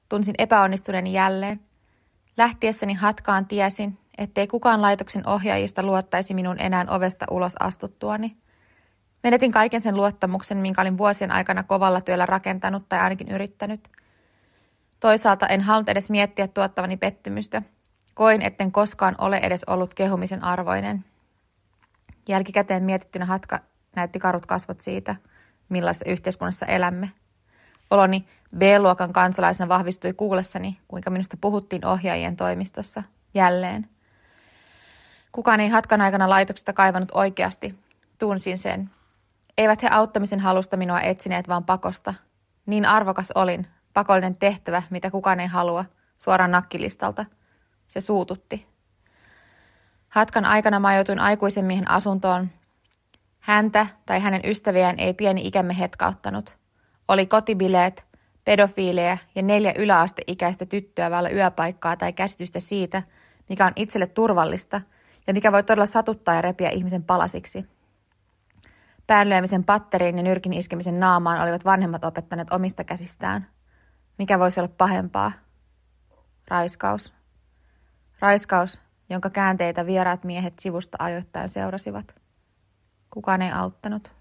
Tunsin epäonnistuneeni jälleen. Lähtiessäni Hatkaan tiesin, ettei kukaan laitoksen ohjaajista luottaisi minun enää ovesta ulos astuttuani. Menetin kaiken sen luottamuksen, minkä olin vuosien aikana kovalla työllä rakentanut tai ainakin yrittänyt. Toisaalta en halunnut edes miettiä tuottavani pettymystä. Koin, etten koskaan ole edes ollut kehumisen arvoinen. Jälkikäteen mietittynä Hatka näytti karut kasvot siitä, millaisessa yhteiskunnassa elämme. Oloni B-luokan kansalaisena vahvistui kuullessani, kuinka minusta puhuttiin ohjaajien toimistossa. Jälleen. Kukaan ei Hatkan aikana laitoksesta kaivannut oikeasti. Tunsin sen. Eivät he auttamisen halusta minua etsineet, vaan pakosta. Niin arvokas olin, pakollinen tehtävä, mitä kukaan ei halua, suoraan nakkilistalta. Se suututti. Hatkan aikana majoituin aikuisen miehen asuntoon. Häntä tai hänen ystäviään ei pieni ikämme hetkauttanut. Oli kotibileet, pedofiileja ja 4 yläasteikäistä tyttöä vailla yöpaikkaa tai käsitystä siitä, mikä on itselle turvallista ja mikä voi todella satuttaa ja repiä ihmisen palasiksi. Päänlyömisen patteriin ja nyrkin iskemisen naamaan olivat vanhemmat opettaneet omista käsistään. Mikä voisi olla pahempaa? Raiskaus. Raiskaus, jonka käänteitä vieraat miehet sivusta ajoittain seurasivat. Kukaan ei auttanut.